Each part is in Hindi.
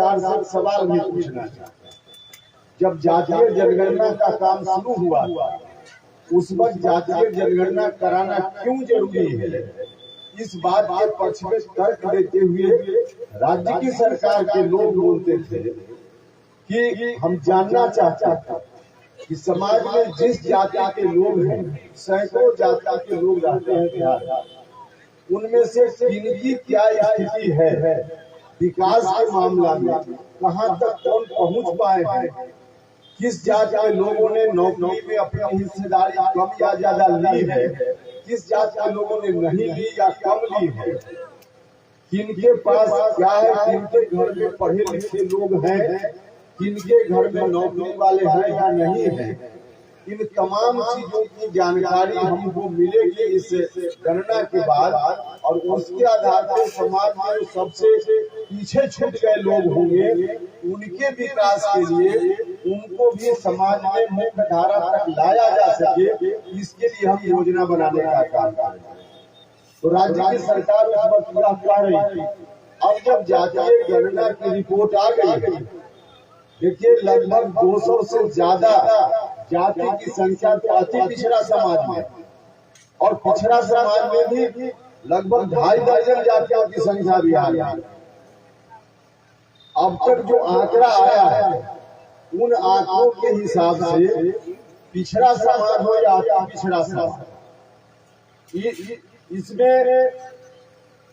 सरकार से एक सवाल भी पूछना चाहता हूँ। जब जातीय जनगणना का काम शुरू हुआ उस वक्त जातीय जनगणना कराना क्यों जरूरी है, इस बात के पक्ष में तर्क देते हुए राज्य की सरकार के लोग बोलते थे कि हम जानना चाहते हैं कि समाज में जिस जाति के लोग हैं, सैकड़ों जाति के लोग रहते हैं बिहार, उनमें से किनकी क्या स्थिति है, विकास के मामला में कहां तक कौन पहुंच पाए हैं, किस जाति के लोगों ने नौकरी में अपनी हिस्सेदारी कम या ज्यादा ली है, किस जाति के लोगों ने नहीं ली या कम ली है, किनके पास क्या है, किनके घर में पढ़े लिखे लोग हैं, किनके घर में नौकरी वाले हैं या नहीं है। इन तमाम चीजों की जानकारी हमको मिलेगी इस गणना के बाद, और उसके आधार पर समाज में जो सबसे पीछे छूट गए लोग होंगे उनके विकास के लिए उनको भी समाज में मुख्य धारा तक लाया जा सके, इसके लिए हम योजना बनाने का काम करेंगे। तो राज्य की सरकार उस वक्त यह कह रही थी। अब जब जातीय गणना की रिपोर्ट आ गई, देखिए लगभग 200 से ज्यादा जाति की संख्या तो अति पिछड़ा समाज में, और पिछड़ा समाज में भी लगभग 2.5 दर्जन जातियों की संख्या भी आ गई। अब तक जो आंकड़ा आया है उन आंकड़ों के हिसाब से पिछड़ा समाज हो या अति पिछड़ा समाज, इसमें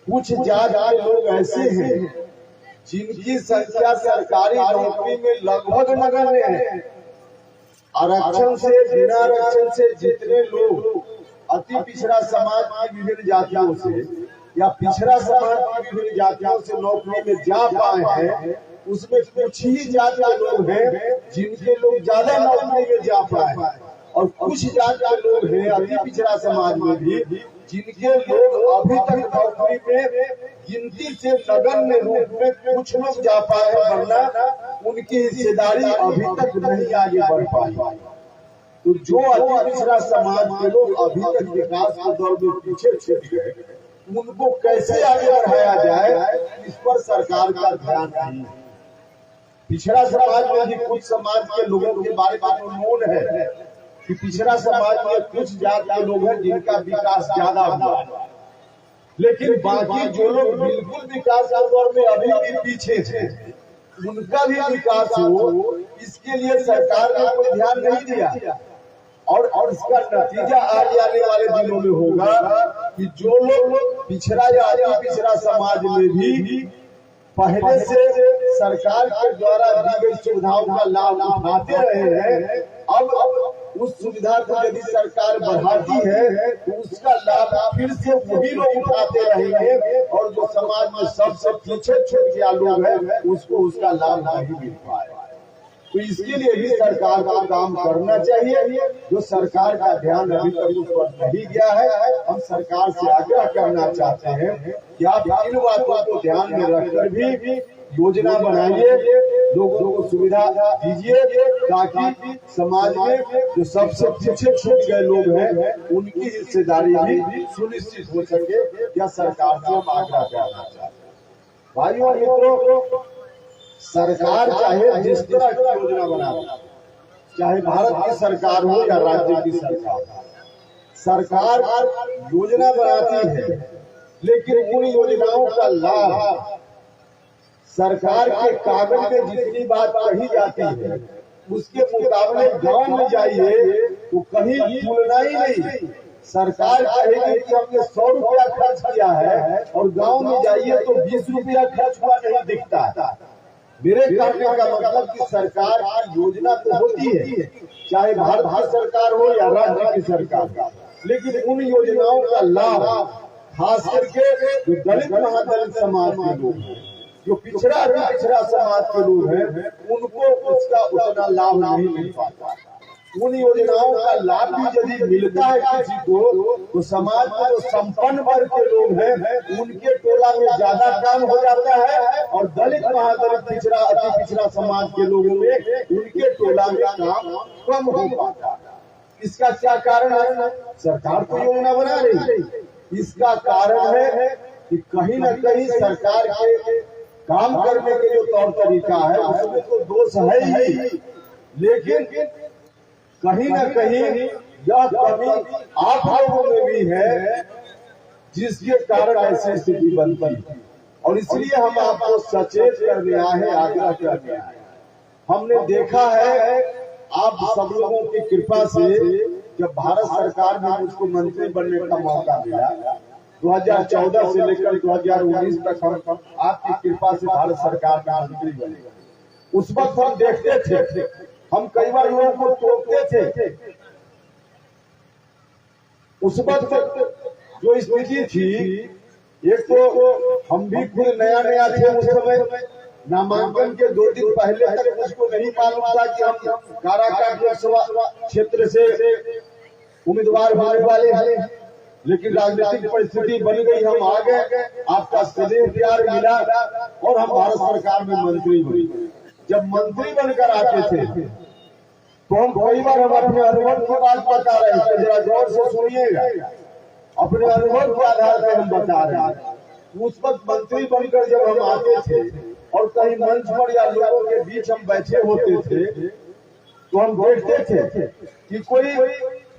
कुछ जाति के लोग ऐसे हैं जिनकी संख्या सरकारी नौकरी में लगभग नगण्य है। आरक्षण से बिना आरक्षण से जितने लोग अति पिछड़ा समाज की विभिन्न जातियों से या पिछड़ा समाज की विभिन्न जातियों से नौकरी में जा पाए हैं, उसमें कुछ ही जाति के लोग हैं जिनके लोग ज्यादा नौकरी में जा पाए, और कुछ जाति के लोग हैं अति पिछड़ा समाज में भी जिनके लोग अभी तक नौकरी में गिनती से नगण्य रूप में कुछ लोग जा पाए, वरना उनकी हिस्सेदारी अभी तक नहीं आगे बढ़ पाई। तो जो अति पिछड़ा समाज के लोग अभी तक विकास के दौर में पीछे छूट गए, उनको कैसे आगे बढ़ाया जाए, इस पर सरकार का ध्यान नहीं है। पिछड़ा समाज में भी कुछ समाज के लोगों के बारे में उन्मूल है कि पिछड़ा समाज में कुछ जाति के लोग हैं जिनका विकास ज्यादा हुआ, लेकिन बाकी जो लोग बिल्कुल विकास के दौर में अभी भी पीछे हैं, उनका भी विकास हो, इसके लिए सरकार ने कोई ध्यान नहीं दिया। और इसका नतीजा आगे आने वाले दिनों में होगा कि जो लोग पिछड़ा या अति पिछड़ा समाज में भी पहले से सरकार के द्वारा दी गई सुविधाओं का लाभ उठाते रहे हैं, अब उस सुविधा को यदि सरकार बढ़ाती है तो उसका लाभ फिर से वही लोग उठाते रहेंगे, और जो समाज में सबसे पीछे छूट गया लोग है उसको उसका लाभ नहीं मिल पाएगा। तो इसके लिए भी सरकार को काम करना चाहिए, जो सरकार का ध्यान अभी तक उस पर नहीं गया है। हम सरकार से आग्रह करना चाहते हैं कि आप इन बातों को ध्यान में रखकर भी योजना बनाइए, लोगों को सुविधा दीजिए, ताकि समाज में जो सबसे पीछे छूट गए लोग हैं उनकी हिस्सेदारी भी सुनिश्चित हो सके। यह सरकार से हम आग्रह करना चाहते हैं। भाइयों और मित्रों, सरकार चाहे जिस तरह की योजना बनाए, चाहे भारत की सरकार हो या राज्य की सरकार, सरकार योजना बनाती है, लेकिन उन योजनाओं का लाभ सरकार के कागज में जितनी बात कही जाती है उसके मुकाबले गांव में जाइए तो कहीं तुलना ही नहीं। सरकार कहेगी कि हमने 100 रुपया खर्च किया है, और गांव में जाइए तो 20 रुपया खर्च हुआ नहीं दिखता। मेरे कहने का मतलब कि सरकार की योजना तो होती है, चाहे भारत की सरकार हो या राज्य की सरकार, लेकिन उन योजनाओं का लाभ खास करके जो दलित महादलित समाज के लोग हैं, जो पिछड़ा समाज के लोग हैं, उनको उसका उतना लाभ नहीं मिल पाता। उन योजनाओं का लाभ भी यदि मिलता है किसी को, तो समाज में जो संपन्न वर्ग के लोग हैं उनके टोला में ज्यादा काम हो जाता है, और दलित महादलित पिछड़ा अति पिछड़ा समाज के लोगों में उनके टोला में काम कम हो पाता है। इसका क्या कारण है? सरकार तो योजना बना रही है, इसका कारण है कि कहीं न कहीं सरकार के काम करने के जो तौर तरीका है उसमें तो दोष है ही, लेकिन कहीं न कहीं यह कमी आप लोगों में भी है जिसके कारण ऐसी स्थिति बनती है। और इसलिए हम आपको सचेत करने आए हैं, आग्रह करने आए हैं। हमने देखा है आप सब लोगों की कृपा से जब भारत सरकार में मुझको मंत्री बनने का मौका मिला 2014 से लेकर 2019 तक हम आपकी कृपा से भारत सरकार का मंत्री बने। उस वक्त हम देखते थे, हम कई बार लोगों को टोकते थे। उस वक्त जो स्थिति थी, एक तो हम भी खुद नया नया थे उस समय, नामांकन के 2 दिन पहले तक मुझको नहीं मालूम था कि हम काराकाट लोकसभा क्षेत्र से उम्मीदवार होने वाले हैं। लेकिन राजनीतिक परिस्थिति बन गई, हम आ गए, आपका स्नेह प्यार मिला और हम भारत सरकार में मंत्री बने। जब मंत्री बनकर आते थे तो हम कई बार हम अपने अनुभव की बात बता रहे थे, जरा गौर से सुनिएगा, अपने अनुभव के आधार पर हम बता रहे हैं। उस वक्त मंत्री बनकर जब हम आते थे और कहीं मंच पर या लोगों के बीच हम बैठे होते थे तो हम देखते थे कि कोई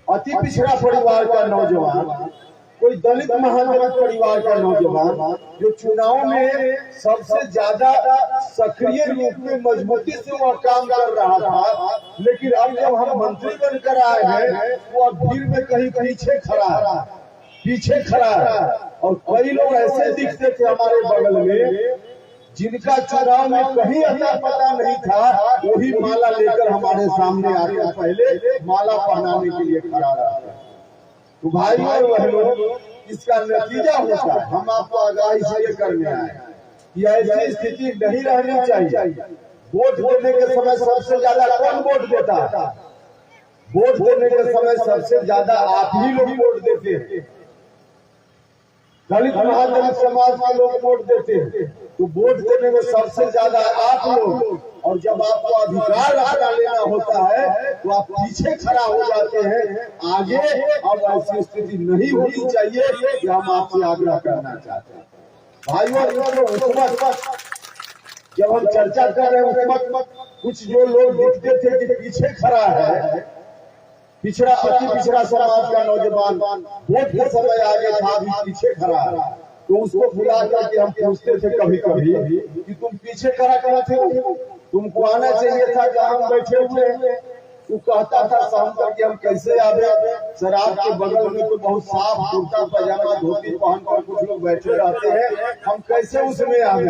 अति पिछड़ा परिवार का नौजवान, कोई दलित महादलित परिवार का नौजवान जो चुनाव में सबसे ज्यादा सक्रिय रूप में मजबूती से वह काम कर रहा था, लेकिन अब जब हम मंत्री बनकर आए हैं वो अब भीड़ में कहीं पीछे खड़ा है। और कई लोग ऐसे दिखते थे हमारे बगल में जिनका चुनाव में कहीं अता पता नहीं था, वही माला लेकर हमारे सामने आकर पहले माला पहनाने के लिए खड़ा रहा। तो भाई और बहनों, इसका नतीजा होता है, हम आपको आगाही से करने आए कि ऐसी स्थिति नहीं रहनी चाहिए। वोट देने के समय सबसे ज्यादा कौन वोट देता है? वोट देने के समय सबसे ज्यादा आप ही लोग वोट देते हैं, दलित महादलित समाज के लोग वोट देते हैं। तो वोट देने में सबसे ज्यादा आप लोग, और जब आपको अधिकार अपना लेना होता है तो आप पीछे खड़ा हो जाते हैं, आगे अब ऐसी स्थिति नहीं होनी चाहिए, ये हम आपसे आग्रह करना चाहते हैं। भाइयों, उस वक्त जब हम चर्चा कर रहे हैं उस वक्त कुछ जो लोग दिखते थे कि पीछे खड़ा है, पिछड़ा अति पिछड़ा समाज का नौजवान वोट के समय आगे था, अभी पीछे खड़ा है, तो उसको बुला करके हम पूछते थे कभी कभी कि तुम पीछे खड़ा थे, तुमको आना चाहिए था जहाँ हम बैठे हुए हैं। तू कहता था शाम करके हम कैसे आवे, सर आपके बगल में तो बहुत साफ कुर्ता पजामा धोती पहन कर कुछ लोग बैठे रहते हैं, हम कैसे उसमें आवे।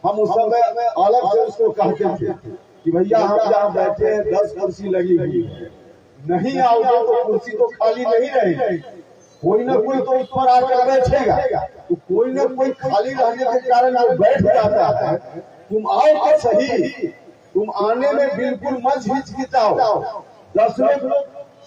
हम उस समय अलग से उसको कहते थे कि भैया हम जहाँ बैठे हैं 10 कुर्सी लगी हुई है, नहीं आओगे तो कुर्सी तो खाली नहीं रहेगी, कोई ना कोई तो उस पर आकर बैठेगा। तो कोई ना कोई खाली रहने के कारण वो बैठ जाता है। तुम आओ तो सही, तुम आने में बिल्कुल मत हिचकिचाओ। 10 लोग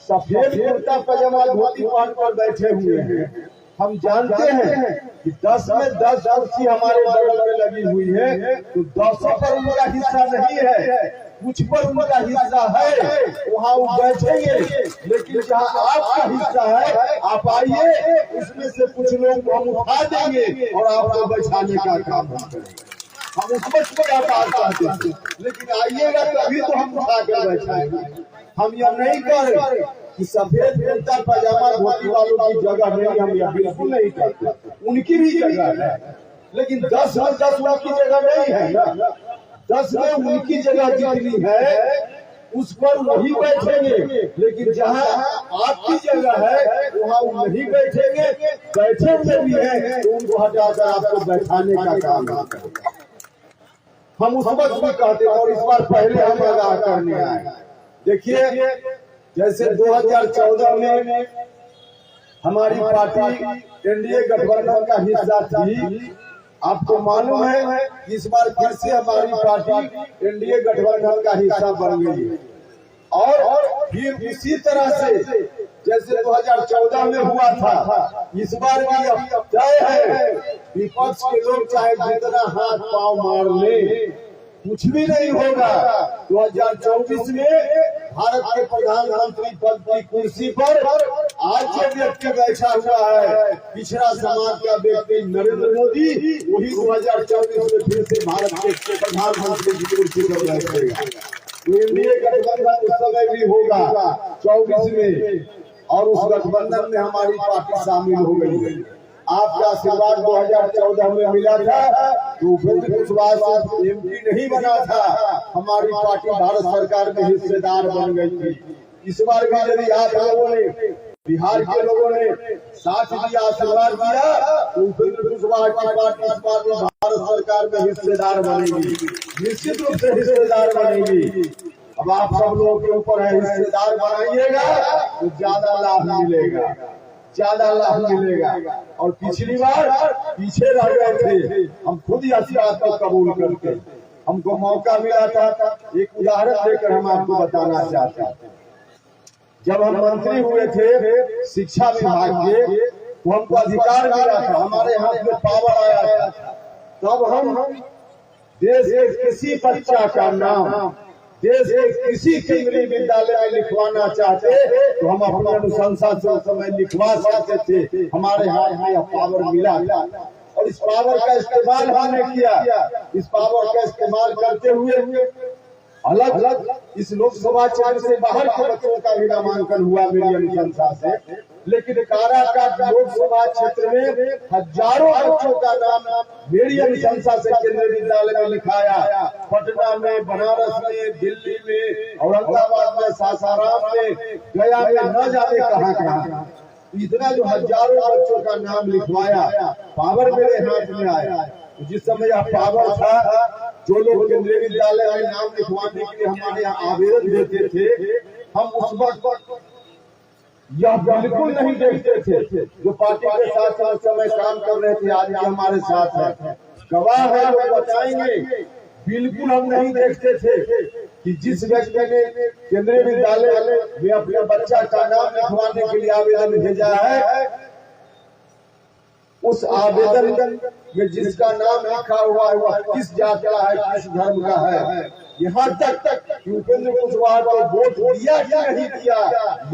सफेद कुर्ता पजामा धोती पहन कर बैठे हुए हैं, हम जानते हैं कि 10 में 10 कुर्सी हमारे बगल में लगी हुई है, तो 10 पर उनका हिस्सा नहीं है, कुछ पर उनका हिस्सा है, वहाँ वो बैठेंगे। लेकिन जहाँ आपका हिस्सा है, आप आइए, उसमें से कुछ लोग को हम उठा देंगे और आपको बैठाने का काम हम करेंगे। हम उस वक्त पर आप चाहते हैं, लेकिन आइएगा तभी तो हम उठा कर बैठाएंगे। हम यह नहीं कर रहे कि सफेद कुर्ता पजामा धोती वालों की जगह नहीं, हम यह बिल्कुल नहीं करते, उनकी भी जगह है, लेकिन 10 में 10 उनकी जगह नहीं है ना। 10 में उनकी जगह जितनी है उस पर वही बैठेंगे, लेकिन जहाँ आपकी जगह है वहाँ वो नहीं बैठेंगे। बैठे हुए भी हैं तो उनको हटाकर आपको बैठाने का काम करेंगे। हम उस वक्त भी कहते हैं और इस बार पहले हम आगाह करने आए। देखिए, जैसे 2014 में हमारी पार्टी एनडीए गठबंधन का हिस्सा थी, आपको मालूम है इस बार फिर से हमारी पार्टी एनडीए गठबंधन का हिस्सा बन गई है। और फिर इसी तरह से जैसे 2014 में हुआ था, इस बार भी अब तय है, विपक्ष के लोग चाहे जितना हाथ पांव मार ले, कुछ भी नहीं होगा। 2024 में भारत के प्रधानमंत्री पद की कुर्सी पर आज जो व्यक्ति बैठा हुआ है पिछड़ा समाज का व्यक्ति नरेंद्र मोदी, वही 2024 में फिर से भारत के प्रधानमंत्री की कुर्सी पर बैठेगा। एनडीए गठबंधन उस समय भी होगा 24 में, और उस गठबंधन में हमारी पार्टी शामिल हो गई है। आपका आशीर्वाद 2014 में मिला था तो उपेंद्र कुशवाहा एमपी नहीं बना था, हमारी पार्टी भारत सरकार में हिस्सेदार बन गई थी। इस बार भी यदि आप लोगों ने, बिहार के लोगों ने साथ दिया, आशीर्वाद दिया, तो उपेंद्र कुशवाहा की पार्टी इस बार में भारत सरकार में हिस्सेदार बनेगी, निश्चित रूप से हिस्सेदार बनेगी। अब आप सब लोगों के ऊपर है, हिस्सेदार बनाइएगा तो ज्यादा लाभ मिलेगा, ज्यादा लाभ मिलेगा। और पिछली बार पीछे रह गए थे, हम खुद इस बात को कबूल करके, हमको मौका मिला था। एक उदाहरण देकर हम आपको बताना चाहते हैं। जब हम मंत्री हुए थे शिक्षा विभाग के, तो हमको अधिकार मिला था, हमारे हाथ में पावर आया था। तब हम देश के किसी बच्चा का नाम देश के किसी केंद्रीय विद्यालय में लिखवाना चाहते तो हम अपने अनुशंसा से उस समय लिखवा सकते थे, हमारे हाथ में पावर मिला था। और इस पावर का इस्तेमाल हमने किया। इस पावर का इस्तेमाल करते हुए अलग अलग इस लोकसभा क्षेत्र से बाहर के बच्चों का भी नामांकन हुआ मेरी अनुशंसा से, लेकिन काराकाट लोकसभा क्षेत्र में हजारों बच्चों का नाम मेरी अनुशंसा से केंद्रीय विद्यालय में लिखाया। पटना में, बनारस में, दिल्ली में, औरंगाबाद में, सासाराम में, गया में, न जाने कहाँ कहाँ इतना जो हजारों बच्चों का नाम लिखवाया, पावर मेरे हाथ में आया। जिस समय यह पावर था, जो लोग केंद्रीय विद्यालय में नाम लिखवाने के लिए हमारे यहाँ आवेदन देते थे, हम उस वक्त यह बिल्कुल नहीं देखते थे। जो पार्टी के साथ उस समय काम कर रहे थे, आज भी हमारे साथ है, गवाह है, वो बताएंगे, बिल्कुल हम नहीं देखते थे कि जिस व्यक्ति ने केंद्रीय विद्यालय में अपने बच्चा का नाम लिखवाने के लिए आवेदन भेजा है, उस आवेदन में जिसका नाम लिखा हुआ है वह किस जात का है, किस धर्म का है। यहाँ तक कि उपेंद्र कुशवाहा को वोट दिया या नहीं दिया,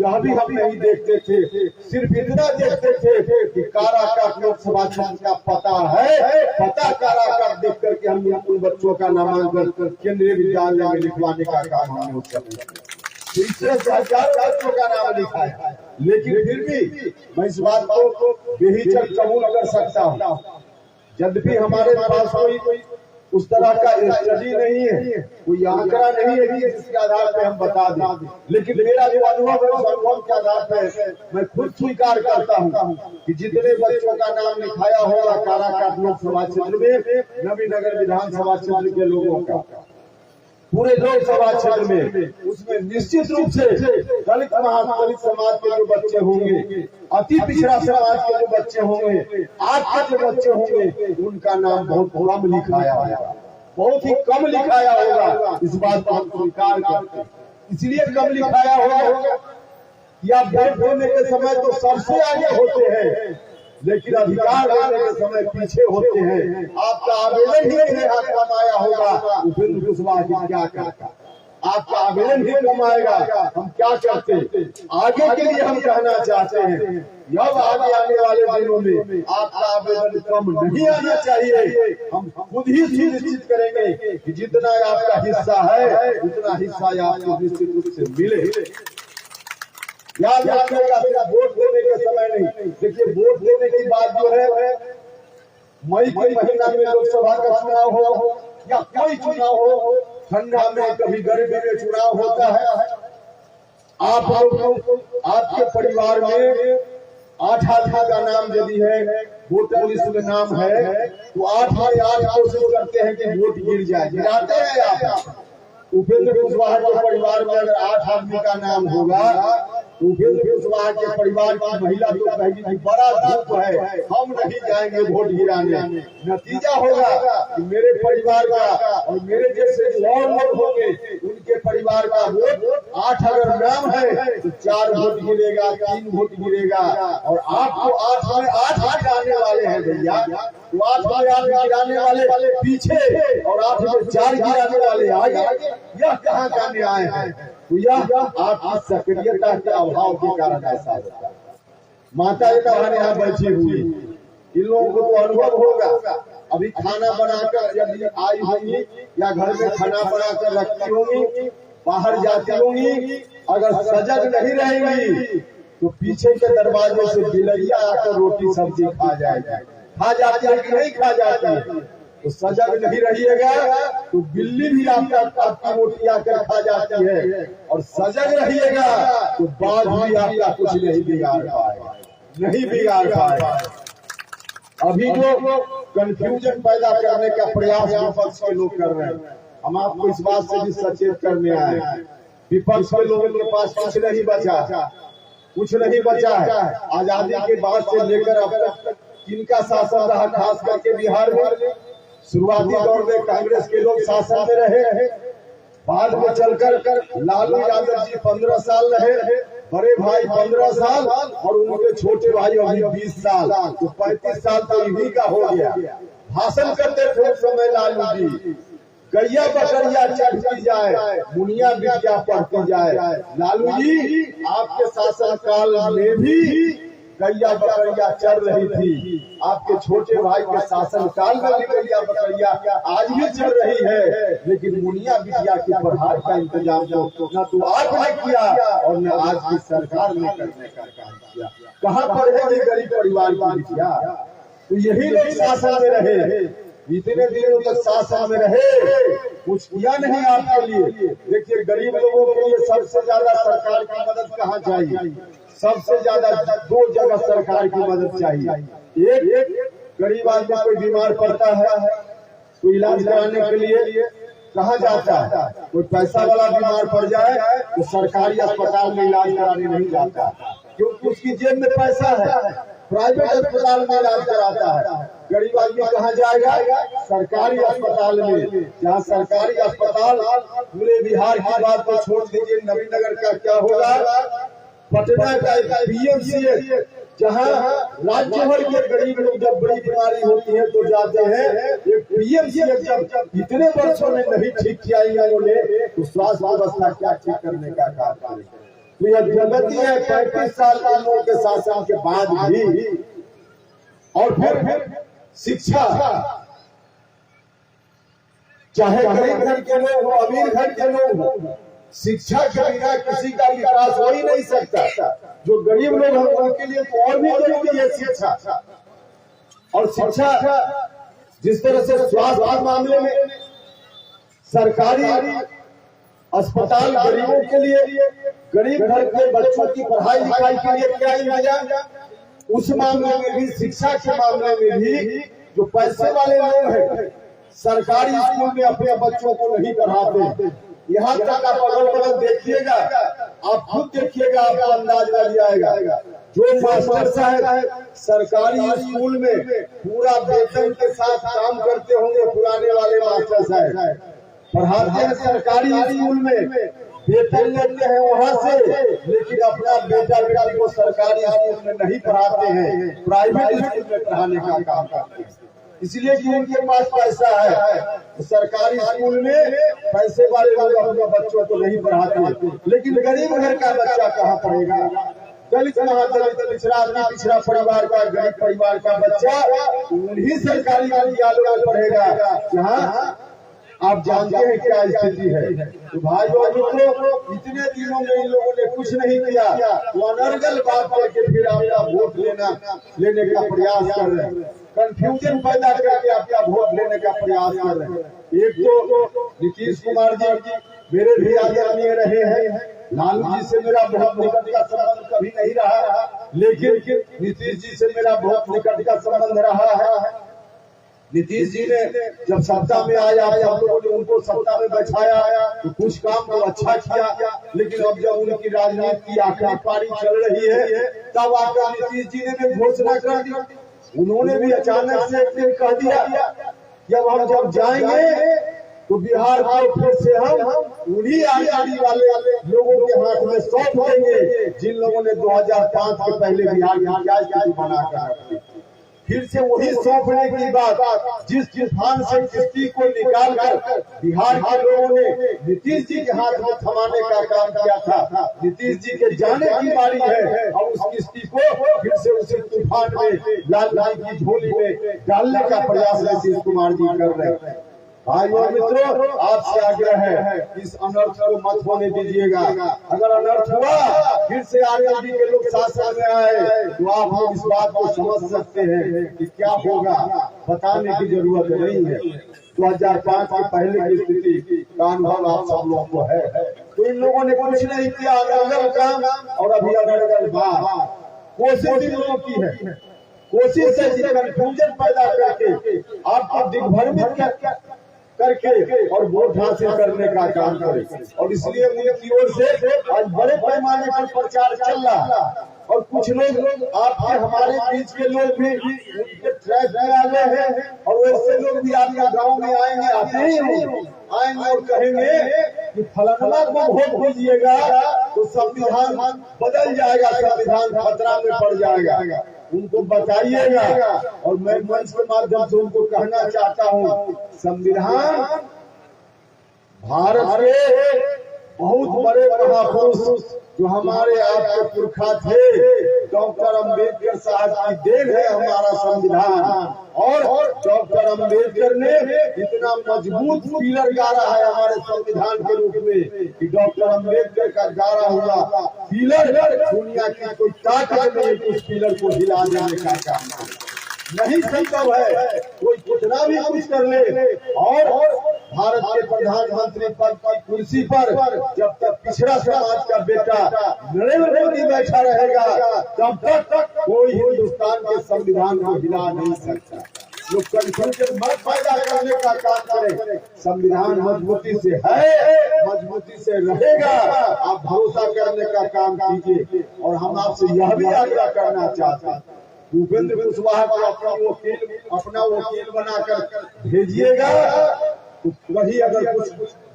यह भी हम नहीं देखते थे। सिर्फ इतना देखते थे कि काराकाट लोकसभा क्षेत्र का पता है, पता काराकाट देख करके हम उन बच्चों का नामांकन केंद्रीय विद्यालय में लिखवाने का काम हमने उस समय तीसरे से हजार बच्चों का नाम लिखा है। लेकिन फिर भी मैं इस बात को बेहिचक कबूल कर सकता हूँ, यद्यपि हमारे पास कोई उस तरह का स्टडी नहीं है, कोई आंकड़ा नहीं है कि जिसके आधार पे हम बता दें। लेकिन मेरा जो अनुभव है उस अनुभव के आधार पे मैं खुद स्वीकार करता हूँ कि जितने बच्चों का नाम लिखाया होगा काराकाट लोकसभा क्षेत्र में, नवीनगर विधानसभा क्षेत्र के लोगों का, पूरे लोकसभा क्षेत्र में, उसमें निश्चित रूप से दलित महादलित समाज के जो बच्चे होंगे, अति पिछड़ा समाज के जो बच्चे होंगे, आज के जो बच्चे होंगे, उनका नाम बहुत कम लिखाया होगा, बहुत ही कम लिखाया होगा। इस बात को हम स्वीकार करते हैं। इसलिए कम लिखाया होगा या वोट देने के समय तो सबसे आगे होते हैं, लेकिन अधिकार देने के समय पीछे होते हैं। आपका आवेदन ही मेरे हाथ कम आया होगा, उपेंद्र कुशवाहा जी क्या करता, आपका आवेदन ही कम आएगा, हम क्या करते। आगे के लिए हम कहना चाहते हैं, जब आगे आने वाले दिनों में आपका आवेदन कम नहीं आना चाहिए। हम खुद ही सुनिश्चित करेंगे कि जितना आपका हिस्सा है उतना हिस्सा आपको निश्चित रूप से मिले। याद रखिएगा, सिर्फ वोट देने के समय नहीं। देखिए, वोट देने की बात जो है, मई के महीना में लोकसभा का चुनाव हो या कोई चुनाव हो, ठंडा में कभी गर्मी में चुनाव होता है। आप लोग, आपके परिवार में 8 आदमी का नाम यदि है, वोटर लिस्ट में नाम है, तो 8 में 8 कोशिश करते हैं कि वोट गिर जाए। गिराते हैं आप। उपेंद्र कुशवाहा के परिवार में अगर 8 आदमी का नाम होगा, उपेंद्र कुशवाहा के परिवार की महिला तो कहेगी कि बड़ा धूप है, हम नहीं जाएंगे वोट गिराने। नतीजा होगा कि मेरे परिवार का और मेरे जैसे जो और लोग होंगे उनके परिवार का वोट 8 अगर नाम है तो 4 वोट गिरेगा, 3 वोट गिरेगा। और आपको 8 में 8 गिराने वाले हैं भैया, तो 8 में 8 गिराने वाले पीछे और 8 में 4 गिराने वाले आगे। यह कहाँ का न्याय है? तो यह आपकी सक्रियता के अभाव के कारण ऐसा होता है। माता जी हमारे यहाँ बैठी हुई, इन लोगों को तो अनुभव होगा। अभी खाना बनाकर यदि आई होंगी या घर में खाना बनाकर रखती होंगी, बाहर जाती होंगी, अगर सजग नहीं रहेंगी तो पीछे के दरवाजे से बिलैया आकर रोटी सब्जी खा जाएगी। खा जाती है कि नहीं खा जाती है? तो सजग नहीं रहिएगा तो बिल्ली भी आपकी रोटी आकर खा जाती है, और सजग रहिएगा तो बाघ भी आपका कुछ नहीं बिगाड़ पाएगा, नहीं बिगाड़ पाएगा। अभी जो कंफ्यूजन पैदा करने का प्रयास विपक्ष के लोग कर रहे हैं, हम आपको इस बात से भी सचेत करने आए हैं। विपक्ष के लोगों के पास कुछ नहीं बचा, कुछ नहीं बचा है। आजादी के बाद से लेकर अब तक किनका शासन रहा? खास करके बिहार में शुरुआती दौर में कांग्रेस के लोग शासन में रहे, बाद में चलकर लालू यादव जी 15 साल रहे, बड़े भाई 15 साल और उनके छोटे भाई अभी 20 साल, तो 35 साल तो इन्हीं का हो गया। भाषण करते थे उस समय लालू जी, गैया बकरिया चढ़ती जाए, मुनिया बिटिया पढ़ती जाए। लालू जी आपके शासन काल में भी गैया बकरिया चल रही थी, आपके छोटे भाई के शासन काल में भी गैया बकरिया आज भी चल रही है, लेकिन मुनिया बिटिया की पढ़ाई का इंतजाम न तो आपने किया और न आज की सरकार ने करने का काम किया। कहाँ पढ़ेगी गरीब परिवार की बिटिया? तो यही लोग शासन में रहे, इतने दिनों तक शासन में रहे, कुछ किया नहीं आपके लिए। देखिए गरीब लोगों के लिए सबसे ज्यादा सरकार की मदद कहाँ चाहिए? सबसे ज्यादा 2 जगह सरकार की मदद चाहिए। एक गरीब आदमी कोई बीमार पड़ता है तो इलाज कराने के लिए कहाँ जाता है? कोई पैसा वाला बीमार पड़ जाए तो सरकारी अस्पताल में इलाज कराने नहीं जाता, क्योंकि उसकी जेब में पैसा है, प्राइवेट अस्पताल में इलाज कराता है। गरीब आदमी कहाँ जाएगा? सरकारी अस्पताल में। जहाँ सरकारी अस्पताल, पूरे बिहार की बात को छोड़ दीजिए, नवीनगर का क्या होगा? पटना का एक PMCH, जहाँ राज्य भर के गरीब लोग जब बड़ी बीमारी होती है तो जाते हैं। एक PMCH जब इतने वर्षों में नहीं ठीक किया इन लोगों ने, तो स्वास्थ्य व्यवस्था क्या ठीक करने का काम करेगा? तो यह जगती है 35 साल के लोगों के शासन के बाद भी। और फिर शिक्षा, चाहे गरीब घर के लोग हो, अमीर घर के लोग हो, शिक्षा के बिना किसी का विकास हो ही नहीं सकता। जो गरीब लोग हैं उनके लिए तो और भी जरूरी है शिक्षा। और शिक्षा जिस तरह से स्वास्थ्य मामले में सरकारी अस्पताल गरीबों के लिए, गरीब घर के बच्चों की पढ़ाई लिखाई के लिए क्या इंतजाम, उस मामले में भी, शिक्षा के मामले में भी जो पैसे वाले लोग हैं सरकारी स्कूल में अपने बच्चों को नहीं पढ़ाते। यहाँ तक आप अगल बगल देखिएगा, आप खुद देखिएगा, आपको अंदाज लग जाएगा। जो मास्टर साहब सरकारी स्कूल में पूरा वेतन के साथ काम करते होंगे, पुराने वाले मास्टर साहब पढ़ाते हैं सरकारी स्कूल में, वेतन लेते हैं वहाँ से, लेकिन अपना बेटा बेटी को सरकारी स्कूल में नहीं पढ़ाते हैं, प्राइवेट स्कूल में पढ़ाने का काम करते हैं। इसलिए कि उनके पास पैसा है, तो सरकारी स्कूल में पैसे वाले लोग अपने बच्चों को नहीं पढ़ाते। लेकिन गरीब घर का बच्चा कहाँ पढ़ेगा? दलित महादलित पिछड़ा परिवार का, गरीब परिवार का बच्चा उन्हीं सरकारी विद्यालयों में पढ़ेगा जहाँ आप जानते हैं क्या स्थिति है। तो भाई बहनों, इतने दिनों में इन लोगों ने कुछ नहीं किया, वो अनर्गल बात करके फिर आपका वोट लेने का प्रयास कर रहे हैं, कंफ्यूजन पैदा करके आपका वोट लेने का प्रयास कर रहे हैं। एक तो नीतीश कुमार जी मेरे भी आदरणीय रहे हैं, लालू जी से मेरा बहुत निकट का संबंध कभी नहीं रहा, लेकिन नीतीश जी से मेरा बहुत निकट का संबंध रहा है। नीतीश जी ने जब सत्ता में आया, हम लोगों ने उनको सत्ता में बैठाया, तो कुछ काम तो अच्छा किया, लेकिन अब जब उनकी राजनीति की आखिरी पारी चल रही है, तब आकर नीतीश जी ने भी घोषणा कर दी। उन्होंने भी अचानक से एक दिन कह दिया कि अब हम जब जाएंगे तो बिहार को फिर से हम उन्हीं आजादी वाले लोगों के हाथ में सौंप देंगे जिन लोगों ने 2005 के पहले बिहार की आजादी बना कर रखी। फिर से वही सौंपने की बात जिस तूफान से किस्ती को निकाल कर बिहार के लोगों ने नीतीश जी के हाथ में थमाने का काम किया था। नीतीश जी के जाने की बारी है, और उस किस्ती को फिर से उसी तूफान में लाल की झोली में डालने का प्रयास नीतीश कुमार जी कर रहे हैं। भाइयों और मित्रों, आपसे आग्रह है इस अनर्थ को मत होने दीजिएगा। अगर अनर्थ हुआ फिर से आरजेडी के लोग शासन में आए तो आप लोग इस बात को समझ सकते हैं कि क्या होगा, बताने की जरूरत नहीं है। 2005 के पहले की स्थिति का अनुभव आप सब लोगों को है। तो इन लोगों ने कुछ नहीं किया, अगर काम और अभी अगर बात कोशिश इन लोगों की है, कोशिश है कंफ्यूजन पैदा करके आपको दिग्भ्रमित करके और वोट हासिल करने का काम करे। और इसलिए उनकी ओर से आज बड़े पैमाने पर प्रचार चल रहा। और कुछ लोग आपके हमारे बीच के लोग भी उनके ट्रैक में आ गए हैं, और वैसे लोग भी आपके गांव में आएंगे, आते ही आएंगे और कहेंगे कि फलाना को वोट दीजिएगा तो संविधान बदल जाएगा, संविधान खतरा में पड़ जाएगा। उनको बताइएगा, और मैं मंच के माध्यम से उनको कहना चाहता हूँ, संविधान भारत के बहुत बड़े महापुरुष जो हमारे आपके पुरखा थे, डॉक्टर अम्बेडकर साहब की देन है हमारा संविधान। और डॉक्टर अम्बेडकर ने इतना मजबूत पिलर गाड़ा है हमारे संविधान के रूप में कि डॉक्टर अम्बेडकर का गाड़ा हुआ पिलर दुनिया की कोई ताकत नहीं उस पिलर को हिला देने का काम नहीं संभव है। कोई कितना भी कुछ कर ले, और भारत के प्रधानमंत्री पद की कुर्सी पर जब तक पिछड़ा समाज का बेटा नरेंद्र मोदी बैठा रहेगा तब तक कोई हिंदुस्तान के संविधान को हिला नहीं सकता। लोग कंफ्यूजन मत पैदा करने का काम करें। संविधान मजबूती से है, मजबूती से रहेगा, आप भरोसा करने का काम कीजिए। और हम आपसे यह भी आग्रह करना चाहते हैं, भूपेंद्र कुशवाहा को अपना वकील बनाकर भेजिएगा, तो वही अगर कुछ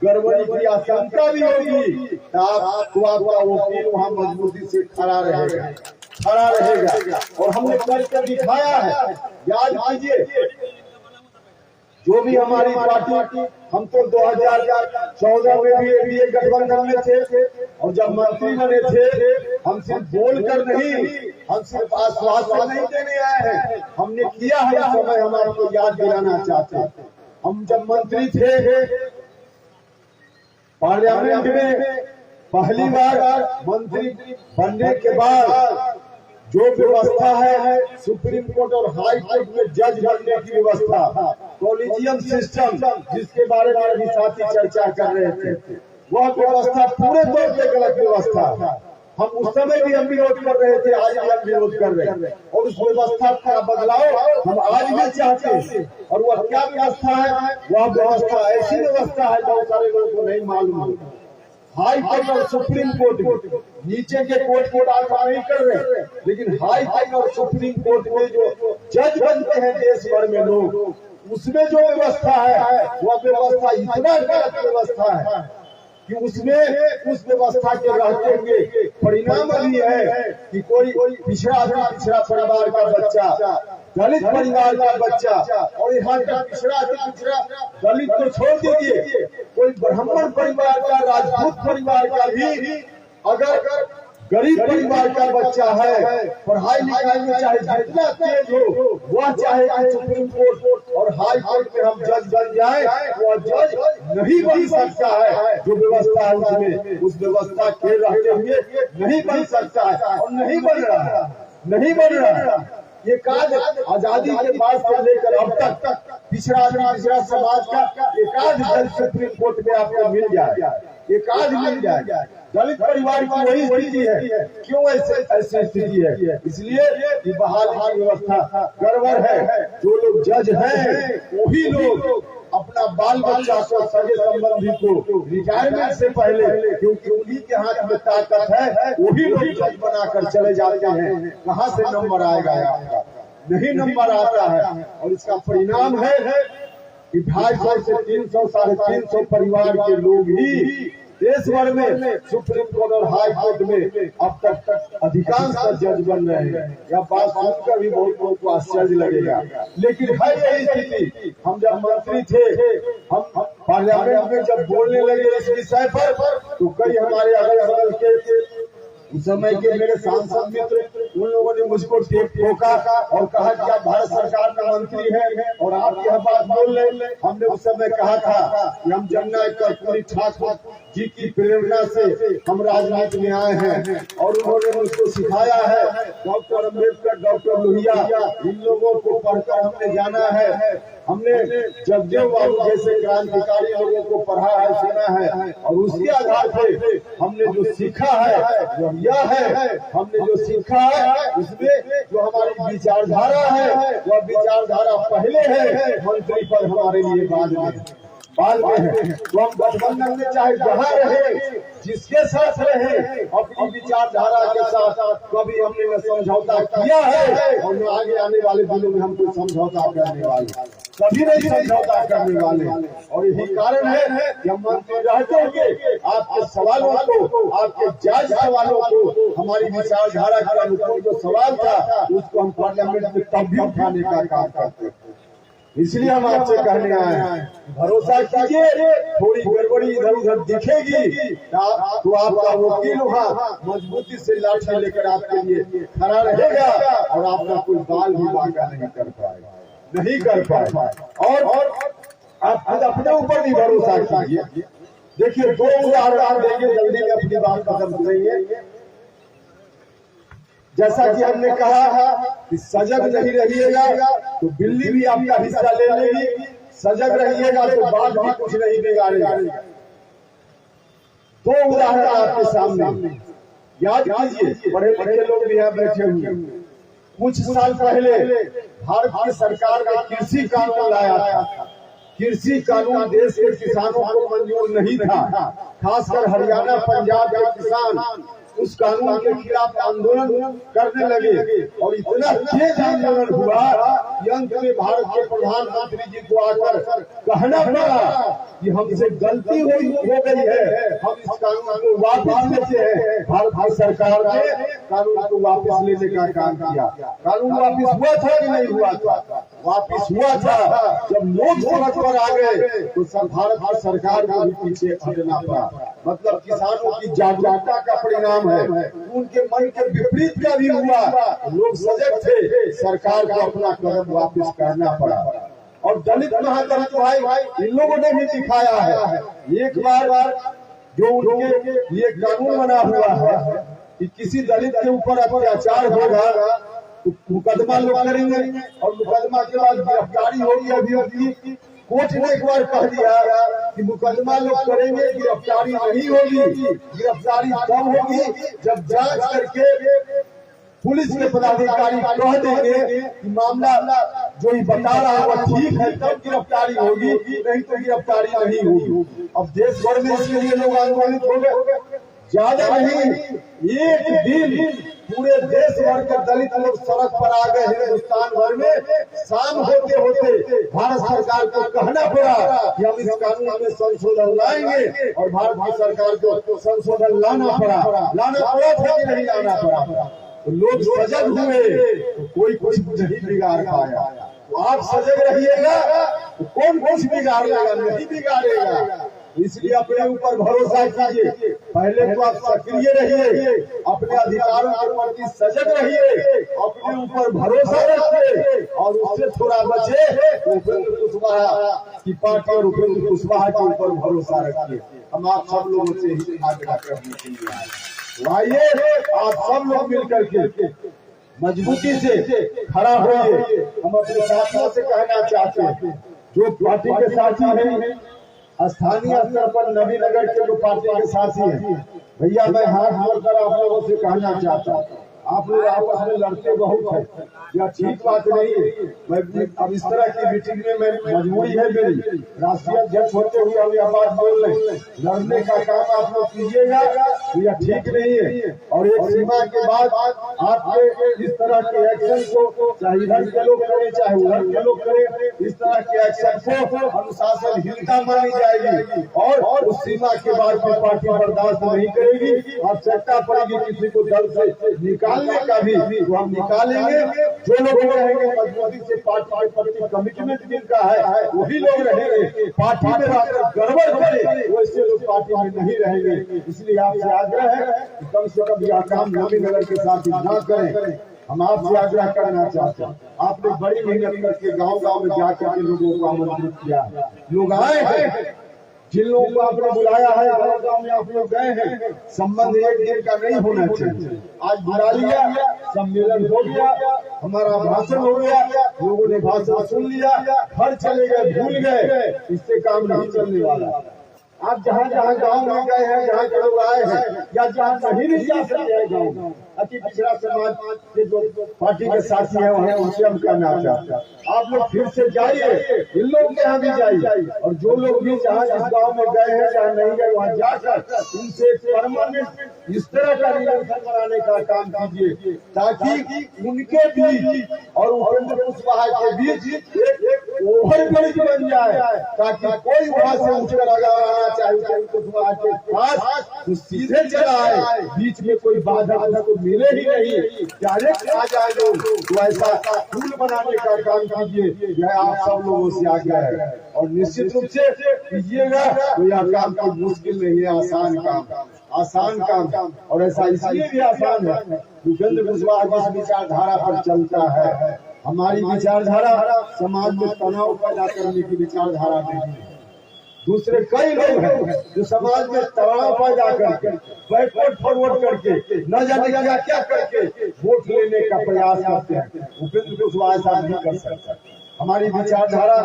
गड़बड़ी की आशंका भी होगी तो आपका वकील वहाँ मजबूती से खड़ा रहेगा। और हमने करके दिखाया है। याद कीजिए, जो भी हमारी पार्टी, हम तो 2014 में भी एनडीए गठबंधन में थे, और जब मंत्री बने थे हम सिर्फ बोलकर नहीं, हम सिर्फ आश्वासन नहीं देने आए हैं, हमने किया है। इस समय हम आपको याद दिलाना चाहते हैं, हम जब मंत्री थे पार्लियामेंट में पहली बार मंत्री बनने के बाद जो व्यवस्था है सुप्रीम कोर्ट और हाई कोर्ट में जज बनने की व्यवस्था, कॉलेजियम सिस्टम जिसके बारे में अभी साथी चर्चा कर रहे थे, वह व्यवस्था पूरे तौर पे गलत व्यवस्था। हम उस समय भी हम विरोध कर रहे थे, आज भी हम विरोध कर रहे हैं। और उस व्यवस्था का बदलाव हम आज भी चाहते हैं। और वह क्या व्यवस्था है? वह व्यवस्था ऐसी व्यवस्था है बहुत सारे लोगों को नहीं मालूम है। हाई कोर्ट और सुप्रीम कोर्ट, नीचे के कोर्ट को आगे नहीं कर रहे, लेकिन हाई कोर्ट और सुप्रीम कोर्ट में जो जज बनते हैं देश भर में लोग, उसमें जो व्यवस्था है वह व्यवस्था इतना गलत व्यवस्था है कि उसमें उस व्यवस्था के रहते हुए परिणाम भी है कि कोई पिछड़ा परिवार का बच्चा, दलित परिवार का बच्चा, और यहाँ का पिछड़ा दलित तो छोड़ दीजिए, कोई ब्राह्मण परिवार का, राजपूत परिवार का भी अगर गरीब परिवार का बच्चा है, पढ़ाई लिखाई में चाहे जितना तेज हो, वह चाहे कि सुप्रीम कोर्ट और हाई कोर्ट में हम जज बन जाए, वह जज नहीं बन सकता है। जो व्यवस्था है उसमें, उस व्यवस्था के रहते हुए नहीं बन सकता है, और नहीं बन रहा। ये काज आजादी के बाद से लेकर अब तक पिछड़ा समाज का एकाध जज सुप्रीम कोर्ट में आपको मिल जाए, एकाध मिल जाए। दलित परिवार की वही स्थिति है। क्यों ऐसी स्थिति है? इसलिए बहाल की व्यवस्था गड़बड़ है। जो लोग जज हैं वही लोग अपना बाल बच्चा को, सगे संबंधी को रिटायरमेंट से पहले, क्योंकि उन्हीं के हाथ में ताकत है, वही लोग जज बनाकर चले जाते हैं। कहाँ से नंबर आएगा आपका? नहीं नंबर आता है। और इसका परिणाम है कि 250 से 300, 350 परिवार के लोग ही देश भर में सुप्रीम कोर्ट और हाई कोर्ट में अब तक अधिकांश जज बन रहे हैं। यह बात सुनकर भी बहुत लोगों को आश्चर्य लगेगा, लेकिन है यही स्थिति। हम जब मंत्री थे, हम पार्लियामेंट में जब बोलने लगे इस विषय पर, तो कई हमारे अगल बगल के उस समय के मेरे सांसद मित्र, उन लोगों ने मुझको टेप ठोका और कहा कि आप भारत सरकार में मंत्री हैं और आप यह बात बोल रहे। हमने उस समय कहा था कि हम जननायक कर्पूरी ठाकुर जी की प्रेरणा से हम राजनीति में आए हैं और उन्होंने मुझको सिखाया है। डॉक्टर अम्बेडकर, डॉक्टर लोहिया, इन लोगों को पढ़कर हमने जाना है। हमने जगदेव बाबू जैसे क्रांतिकारी लोगों को पढ़ा है, सुना है, और उसके आधार पे हमने जो सीखा है वो यह है। हमने जो सीखा है उसमें जो हमारी विचारधारा है वह विचारधारा पहले है, मंत्री पद हमारे लिए बाद में है। तो हम गठबंधन में चाहे जहाँ रहे, जिसके साथ रहे, अपनी विचारधारा के साथ कभी हमने न समझौता किया है और न आगे आने वाले दिनों में हम कोई समझौता करने वाले, कभी नहीं समझौता करने वाले। और यही कारण है कि हम मंत्री रहते हुए आपके सवालों को, आपके जायज सवालों को, हमारी विचारधारा के अनुकूल जो सवाल था उसको हम पार्लियामेंट में तब भी उठाने का काम करते हैं। इसलिए हम आपसे कहने आए हैं, भरोसा कीजिए, थोड़ी गड़बड़ी इधर उधर दिखेगी तो आपका वकील वहाँ मजबूती से लाठी लेकर आपके लिए खड़ा रहेगा और आपका कोई बाल भी बांका नहीं कर पाएगा, नहीं कर पाएगा। और आप खुद अपने ऊपर भी भरोसा कीजिए। देखिए, दो उदाहरण देंगे, जल्दी में अपनी बात खत्म करेंगे। जैसा कि हमने कहा कि सजग नहीं रहिएगा तो बिल्ली भी आपका हिस्सा ले लेगी, सजग रहिएगा तो बाघ भी कुछ नहीं बिगाड़ेगा। दो उदाहरण आपके सामने याद कीजिए, पढ़े लिखे लोग भी यहाँ बैठे हुए। कुछ साल पहले भारत की सरकार ने कृषि कानून लाया था। कृषि कानून देश के किसानों को मंजूर नहीं था, खासकर हरियाणा, पंजाब के किसान उस कानून के खिलाफ आंदोलन करने लगे और इतना तेज आंदोलन हुआ कि अंत में भारत के प्रधानमंत्री जी को आकर कहना पड़ा कि हमसे गलती हो गई है, हम इस कानून को वापस लेते हैं। भारत की सरकार ने कानून को वापस लेने का काम किया। कानून वापस हुआ था कि नहीं हुआ था? वापस हुआ था। जब लोग सड़क पर आ गए तो भारत की सरकार को भी पीछे हटना पड़ा। मतलब किसानों की जागरूकता का परिणाम है। उनके मन के विपरीत का भी हुआ, लोग सजग थे, सरकार को अपना कदम वापस करना पड़ा। और दलित महादलित भाई इन लोगों ने भी दिखाया है। एक बार जो उनके ये कानून बना हुआ है कि किसी दलित के ऊपर अत्याचार होगा तो मुकदमा लोग करेंगे और मुकदमा के बाद गिरफ्तारी होगी। अभियुक्त कोर्ट ने एक बार कह दिया कि मुकदमा लोग करेंगे, गिरफ्तारी नहीं होगी। गिरफ्तारी तब होगी जब जांच करके पुलिस के पदाधिकारी कह देंगे कि मामला जो ही बता रहा है वो ठीक है, तब गिरफ्तारी होगी, नहीं तो गिरफ्तारी नहीं होगी। अब देश भर में इसके लिए लोग आंदोलित हो गए। ज्यादा नहीं, एक दिन पूरे देश भर के दलित लोग सड़क पर आ गए। हिंदुस्तान भर में शाम होते होते भारत सरकार को कहना पड़ा कि हम इस कानून में संशोधन लाएंगे और भारत की सरकार को संशोधन लाना पड़ा था कि नहीं लाना पड़ा? तो लोग सजग हुए तो कोई कुछ नहीं बिगाड़ पाया। तो आप सजग रहिएगा तो कौन कुछ बिगाड़ेगा? नहीं बिगाड़ेगा। इसलिए अपने ऊपर भरोसा कीजिए। पहले तो आप सक्रिय रहिए, अपने अधिकारों के प्रति सजग रहिए, अपने ऊपर भरोसा रखिए और उससे थोड़ा बचे तो उपेंद्र कुशवाहा की पार्टी और उपेंद्र कुशवाहा के ऊपर भरोसा रखिए। हम आप सब लोगों से ही आग्रह करने के लिए आए। आइए, आप सब लोग मिलकर के मजबूती से खड़ा होइए। हम अपने साथियों से कहना चाहते हैं, जो पार्टी के साथी हैं, स्थानीय स्तर पर नवीनगर के जो पार्टी के साथी हैं, भैया मैं हाथ जोड़कर आप लोगों से कहना चाहता हूँ, आप लोग आपस में लड़ते बहुत है, यह ठीक बात नहीं है। मैं अब इस तरह की मीटिंग में मैं मजबूरी है मेरी, राष्ट्रीय अध्यक्ष होते हुए हम यह बात बोल रहे हैं, लड़ने का काम आप लोग कीजिएगा तो यह ठीक नहीं है। और एक सीमा के बाद आपके इस तरह के एक्शन को चाहे इधर के लोग करें चाहे उधर के लोग करें, इस तरह के एक्शन को अनुशासनहीनता मानी जाएगी और उस सीमा के बाद में पार्टी बर्दाश्त नहीं करेगी। आवश्यकता पड़ेगी किसी को दल से निकालने का भी तो हम निकालेंगे। जो लोग रहेंगे मजबूती से पार्टी के प्रति कमिटमेंट जिनका है वही लोग रहेंगे। पार्टी में गड़बड़ करे वैसे लोग पार्टी में नहीं रहेंगे। इसलिए आपसे आग्रह है कि कम से कम यह काम नवीनगर के साथ न करें। हम आपसे आग्रह करना चाहते हैं, आपने बड़ी मेहनत करके गांव-गांव में जाकर के लोगों को आमंत्रित किया है, लोग आए हैं, जिन लोगों को आपने बुलाया है गांव में आप लोग गए हैं। संबंध एक दिन का नहीं होना चाहिए। आज बुला लिया, सम्मेलन हो गया, हमारा भाषण हो गया, लोगों ने भाषण सुन लिया, घर चले गए, भूल गए, इससे काम नहीं चलने वाला। आप जहाँ जहाँ गांव में गए हैं, जहाँ लोग आए हैं या जहाँ नहीं भी जा सकते हैं गाँव अति पिछड़ा समाज के जो पार्टी के साथी है वहाँ उनसे हम कहना चाहते हैं आप लोग फिर से जाइए, इन लोग के यहाँ भी जाइए और जो लोग भी जहाँ जिस गाँव में गए हैं जहाँ नहीं गए वहाँ जाकर उनसे परमानेंट इस तरह का निरंतर बनाने का काम कीजिए ताकि उनके बीच और उपेंद्र कुशवाहा के बीच एक ओवरब्रिज बन जाए ताकि कोई वहाँ से उठकर अगर आना चाहे उपेंद्र कुशवाहा के पास तो सीधे चला आए, बीच में कोई बाधा को मिले ही नहीं, डायरेक्ट आ जाए लोग। तो ऐसा पुल बनाने का काम कीजिए, यह आप सब लोगों से आग्रह है और निश्चित रूप से कीजिएगा तो यह काम कोई मुश्किल नहीं है, आसान काम और ऐसा इसलिए भी आसान है उपेंद्र कुशवाहा जिस विचारधारा पर चलता है। हमारी विचारधारा समाज में तनाव पैदा करने की विचारधारा नहीं है। दूसरे कई लोग हैं जो समाज में तनाव पैदा करके बैकवर्ड फॉरवर्ड करके न जाने क्या करके वोट लेने का प्रयास करते हैं। उपेंद्र कुशवाहा ऐसा नहीं कर सकता। हमारी विचारधारा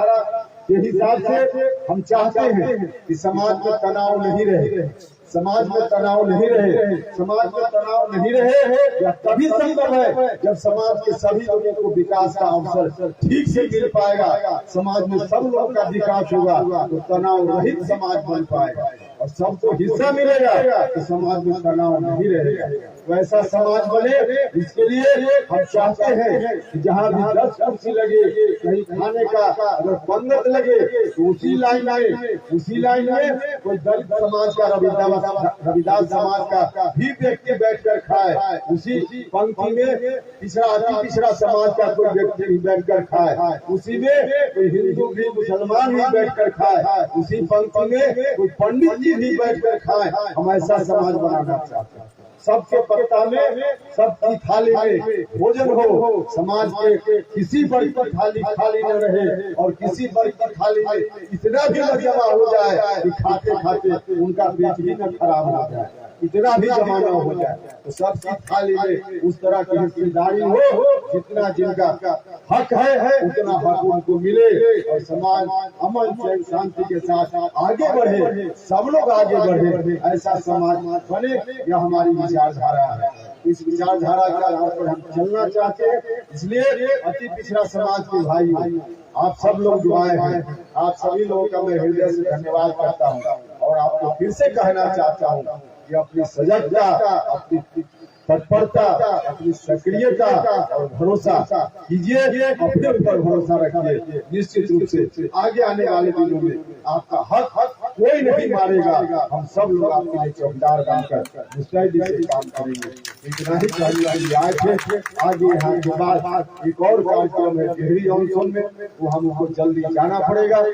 के हिसाब से हम चाहते हैं कि समाज में तनाव नहीं रहे, समाज में तनाव नहीं रहे, समाज में तनाव नहीं रहे या तभी संभव है जब समाज के सभी लोगों को विकास का अवसर ठीक से मिल पाएगा। समाज में सब लोगों का विकास होगा तो तनाव रहित समाज बन पाएगा और सबको हिस्सा मिलेगा तो समाज में तनाव नहीं रहेगा। वैसा समाज बने इसके लिए हम चाहते हैं कि जहाँ भी 10 कुर्सी लगे, कहीं खाने का अगर पंगत लगे तो उसी लाइन में कोई दलित समाज का रविदास समाज का भी व्यक्ति बैठकर खाए, उसी पंक्ति में अति पिछड़ा समाज का कोई व्यक्ति भी बैठकर खाए, उसी में कोई हिंदू भी मुसलमान भी बैठकर खाए, उसी पंक्ति में कोई पंडित जी भी बैठकर खाए। हम ऐसा समाज बनाना चाहते हैं। सबके पत्ता में सबकी थाली में भोजन हो, समाज के किसी वर्ग की थाली खाली न रहे और किसी वर्ग की थाली में इतना भी न जमा हो जाए कि खाते खाते उनका पेट ही न खराब हो जाए, इतना भी जमा न हो जाए। तो सबकी थाली में उस तरह की हिस्सेदारी हो, जितना जिनका हक है उतना हक उनको मिले और समाज अमन चैन शांति के साथ आगे बढ़े, सब लोग आगे बढ़े, ऐसा समाज बने। यह हमारी विचारधारा है। इस विचारधारा के आधार पर हम चलना चाहते हैं। इसलिए अति पिछड़ा समाज के भाई आप सब लोग जो आए हैं, आप सभी लोगों का मैं हृदय से धन्यवाद करता हूँ और आपको फिर से कहना चाहता हूँ कि अपनी सजगता, अपनी तत्परता, अपनी सक्रियता और भरोसा कीजिए, अपने ऊपर भरोसा रखिए। निश्चित रूप से आगे आने वाले दिनों में आपका हक कोई नहीं मारेगा। हम सब लोग आपके लिए चौकीदार बनकर मुस्तैदी से काम करेंगे। इतना ही चाहिए। आए थे आगे यहाँ के बाद एक और कार्यक्रम है डेहरी जॉनसन में, वो हमको जल्दी जाना पड़ेगा।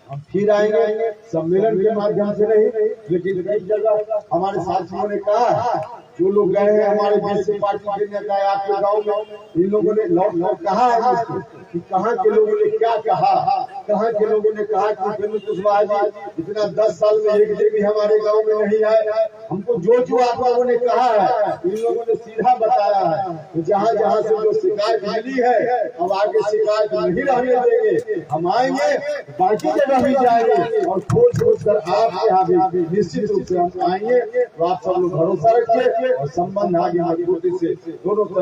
हम फिर आएंगे सम्मेलन के माध्यम से नहीं, लेकिन कई जगह हमारे साथियों ने कहा, जो लोग गए हैं हमारे देश से पार्टी के नेता आपके गाँव में, इन लोगों ने लौट कहा है कि कहाँ के लोगों ने क्या कहा, कहाँ के लोगों ने कहा कि उपेंद्र कुशवाहा जी इतना 10 साल में एक दिन भी हमारे गाँव में नहीं आए। हमको जो आप लोगों ने कहा है इन लोगों ने सीधा बताया है। तो जहाँ जहाँ से जो शिकायत मिली है अब आगे शिकायत नहीं रहने देंगे। हम आएंगे, बाकी जगह भी जाएंगे और खोज कर आपके यहाँ भी निश्चित रूप से हम आएंगे। तो आप सब लोग भरोसा रखिए। और संबंध आगे मजबूती से दोनों तरफ